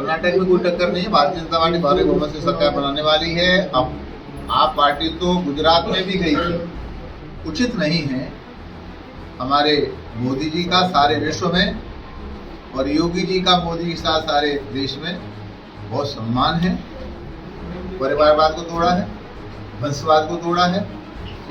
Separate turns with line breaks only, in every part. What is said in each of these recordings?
कर्नाटक में कोई टक्कर नहीं है। भारतीय जनता पार्टी भारी बहुमत से सरकार बनाने वाली है। अब आप पार्टी तो गुजरात में भी गई थी। उचित नहीं है। हमारे मोदी जी का सारे विश्व में और योगी जी का मोदी के साथ सारे देश में बहुत सम्मान है। परिवारवाद को तोड़ा है, वंशवाद को तोड़ा है।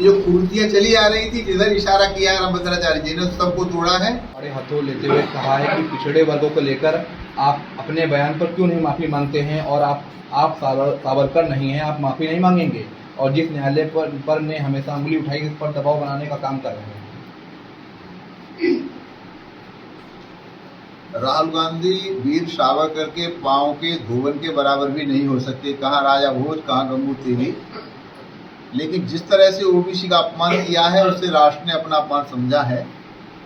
ये जो कुर्तियां चली आ रही थी, जिधर इशारा किया रामभद्राचार्य जी ने, सबको तोड़ा है।
बड़े हाथों लेते हुए कहा है कि पिछड़े वर्गों को लेकर आप अपने बयान पर क्यों नहीं माफी मांगते हैं, और आप सावरकर नहीं हैं, आप माफी नहीं मांगेंगे, और जिस न्यायालय पर ने हमेशा उंगली उठाई, इस पर दबाव बनाने का काम कर रहे हैं।
राहुल गांधी वीर सावरकर के पांव के धोवन के बराबर भी नहीं हो सकते। कहाँ राजा भोज, कहाँ गंगू तेली। लेकिन जिस तरह से ओबीसी का अपमान किया है, उससे राष्ट्र ने अपना अपमान समझा है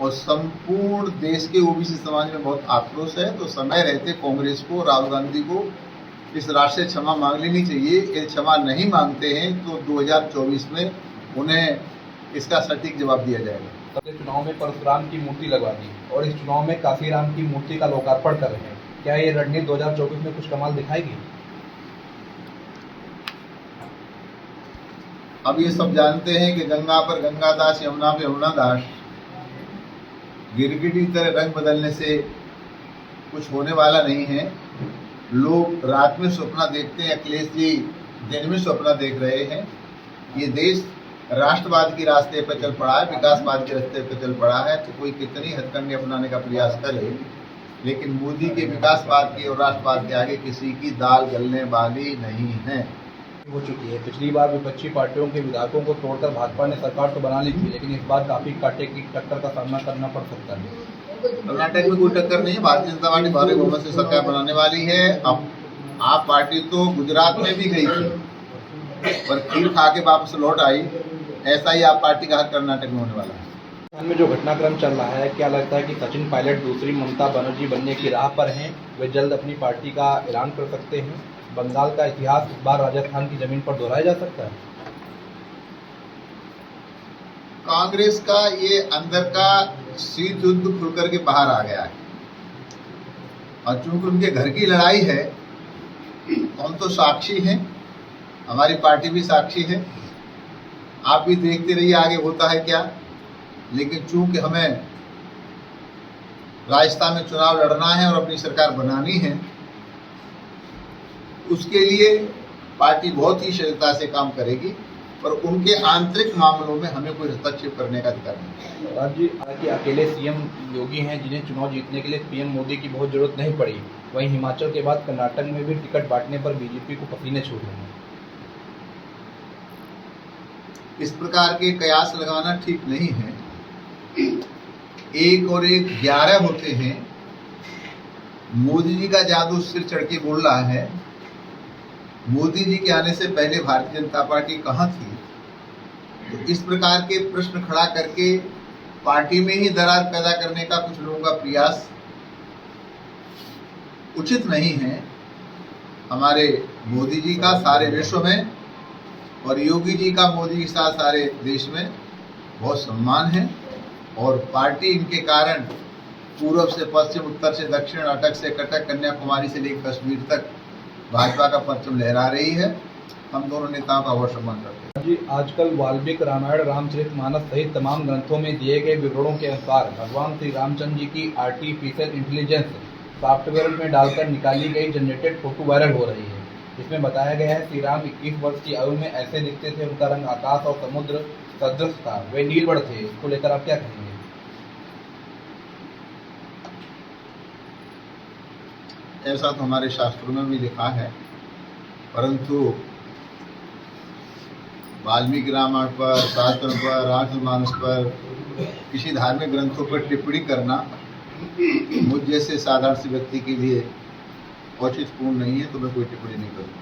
और संपूर्ण देश के ओबीसी समाज में बहुत आक्रोश है। तो समय रहते कांग्रेस को, राहुल गांधी को इस राष्ट्र से क्षमा मांग लेनी चाहिए। यदि क्षमा नहीं मांगते हैं तो 2024 में उन्हें इसका सटीक जवाब दिया जाएगा।
चुनाव में परशुराम की मूर्ति लगवा दी और इस चुनाव में काशीराम की मूर्ति का लोकार्पण कर रहे हैं। क्या ये रणनीति 2024 में कुछ कमाल दिखाएगी?
अब ये सब जानते हैं कि गंगा पर गंगादास, यमुना पे यमुनादास। गिरगिट की तरह रंग बदलने से कुछ होने वाला नहीं है। लोग रात में सपना देखते हैं, अखिलेश जी दिन में सपना देख रहे हैं। ये देश राष्ट्रवाद के रास्ते पर चल पड़ा है, विकासवाद के रास्ते पर चल पड़ा है। तो कोई कितनी हथकंडे अपनाने का प्रयास करे, लेकिन मोदी के विकासवाद के और राष्ट्रवाद के आगे किसी की दाल गलने वाली नहीं है।
हो चुकी है। पिछली बार विपक्षी पार्टियों के विधायकों को तोड़कर भाजपा ने सरकार तो बना ली थी, लेकिन इस बार काफी कांटे की टक्कर का सामना करना पड़ सकता है।
कर्नाटक में कोई टक्कर नहीं है। भारतीय जनता पार्टी भारी बहुमत से सरकार बनाने वाली है। अब आप पार्टी तो गुजरात में भी गई थी, पर खीर खा के वापस लौट आई। ऐसा ही आप पार्टी का हक कर्नाटक में होने वाला है।
में जो घटनाक्रम चल रहा है, क्या लगता है कि सचिन पायलट दूसरी ममता बनर्जी बनने की राह पर हैं? वे जल्द अपनी पार्टी का ऐलान कर सकते हैं। बंगाल का इतिहास इस बार राजस्थान की जमीन पर दोहराया जा सकता है।
कांग्रेस का ये अंदर का शीत युद्ध खुल करके बाहर आ गया है, और चूंकि उनके घर की लड़ाई है, हम तो साक्षी हैं, हमारी पार्टी भी साक्षी है। आप भी देखते रहिए आगे होता है क्या। लेकिन चूंकि हमें राजस्थान में चुनाव लड़ना है और अपनी सरकार बनानी है, उसके लिए पार्टी बहुत ही सजगता से काम करेगी, पर उनके आंतरिक मामलों में हमें कोई हस्तक्षेप करने का अधिकार नहीं।
राज्य के अकेले सीएम योगी हैं, जिन्हें चुनाव जीतने के लिए पीएम मोदी की बहुत जरूरत नहीं पड़ी। वहीं हिमाचल के बाद कर्नाटक में भी टिकट बांटने पर बीजेपी को पसीने छूट रहे हैं।
इस प्रकार के कयास लगाना ठीक नहीं है। 1 और 1 11 होते हैं। मोदी जी का जादू सिर चढ़ के बोल रहा है। मोदी जी के आने से पहले भारतीय जनता पार्टी कहाँ थी? तो इस प्रकार के प्रश्न खड़ा करके पार्टी में ही दरार पैदा करने का कुछ लोगों का प्रयास उचित नहीं है। हमारे मोदी जी का सारे विश्व में और योगी जी का मोदी के साथ सारे देश में बहुत सम्मान है, और पार्टी इनके कारण पूर्व से पश्चिम, उत्तर से दक्षिण, अटक से कटक, कन्याकुमारी से लेकर कश्मीर तक भाजपा का परचम लहरा रही है। हम दोनों नेताओं का बहुत सम्मान करते हैं।
जी, आजकल वाल्मीकि रामायण, रामचरितमानस सहित तमाम ग्रंथों में दिए गए विवरणों के अनुसार भगवान श्री रामचंद्र जी की आर्टिफिशियल इंटेलिजेंस सॉफ्टवेयर में डालकर निकाली गई जनरेटेड फोटो वायरल हो रही है। इसमें बताया गया है श्री राम 21 वर्ष की आयु में ऐसे दिखते थे, उनका रंग आकाश और समुद्र सदृश था, वे नीलवर्ण थे। इसको लेकर आप क्या कहेंगे?
ऐसा तो हमारे शास्त्रों में भी लिखा है, परंतु वाल्मीकि रामायण पर, शास्त्रों पर, रामचरितमानस पर, किसी धार्मिक ग्रंथों पर टिप्पणी करना मुझ जैसे साधारण से व्यक्ति के लिए औचित्यपूर्ण नहीं है, तो मैं कोई टिप्पणी नहीं करूँगा।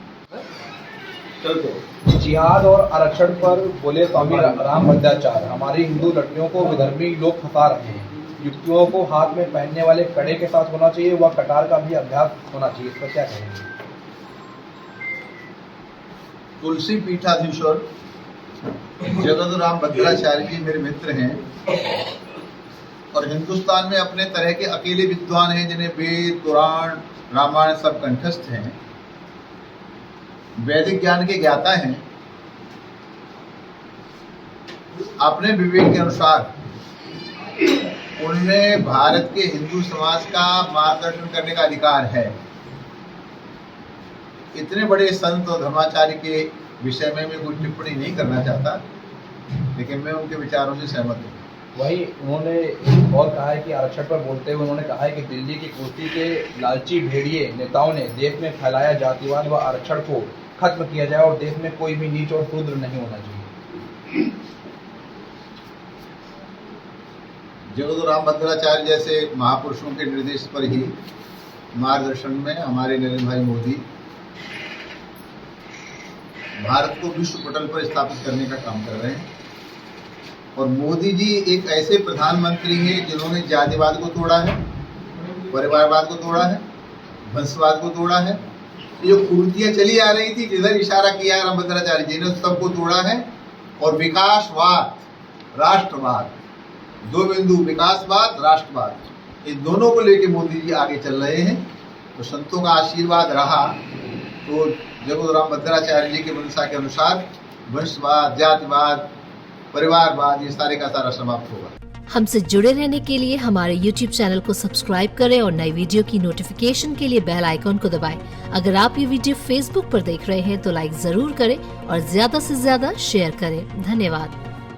जिहाद और आरक्षण पर बोले स्वामी रामभद्राचार्य, हमारी हिंदू लड़कियों को विधर्मी लोग फंसा रहे हैं। युक्तियों को हाथ में पहनने वाले कड़े के साथ होना चाहिए, वह कटार का भी अभ्यास होना चाहिए। इस पर क्या कहेंगे?
तुलसी पीठाधीश्वर जगत राम भद्राचार्य जी मेरे मित्र हैं, और हिंदुस्तान में अपने तरह के अकेले विद्वान हैं जिन्हें वेद, पुराण, रामायण सब कंठस्थ हैं, वैदिक ज्ञान के ज्ञाता हैं, अपने विवेक के अनुसार उनमें भारत के हिंदू समाज का मार्गदर्शन करने का अधिकार है। इतने बड़े संत और धर्माचार्य के विषय में मैं कोई टिप्पणी नहीं करना चाहता, लेकिन मैं उनके विचारों से सहमत हूँ।
वही उन्होंने और कहा है कि आरक्षण पर बोलते हुए उन्होंने कहा है कि दिल्ली की कुर्सी के लालची भेड़िए नेताओं ने देश में फैलाया जातिवाद व आरक्षण को खत्म किया जाए और देश में कोई भी नीच और शूद्र नहीं होना चाहिए।
जगत राम भद्राचार्य जैसे महापुरुषों के निर्देश पर ही मार्गदर्शन में हमारे नरेंद्र भाई मोदी भारत को विश्व पटल पर स्थापित करने का काम कर रहे हैं। और मोदी जी एक ऐसे प्रधानमंत्री हैं जिन्होंने जातिवाद को तोड़ा है, परिवारवाद को तोड़ा है, वंशवाद को तोड़ा है। ये जो कुरीतियां चली आ रही थी, जिधर इशारा किया राम भद्राचार्य जी ने, सबको तोड़ा है। और विकासवाद, राष्ट्रवाद, दो बिंदु, विकासवाद, राष्ट्रवाद, ये दोनों को लेके मोदी जी आगे चल रहे हैं। तो संतों का आशीर्वाद रहा तो जगत राम भद्राचार्य जी के मंशा के अनुसार वंशवाद, जातिवाद, परिवारवाद, ये सारे का सारा समाप्त होगा।
हमसे जुड़े रहने के लिए हमारे YouTube चैनल को सब्सक्राइब करें और नई वीडियो की नोटिफिकेशन के लिए बेल आइकॉन को दबाएं। अगर आप ये वीडियो Facebook पर देख रहे हैं तो लाइक जरूर करें और ज्यादा से ज्यादा शेयर करें। धन्यवाद।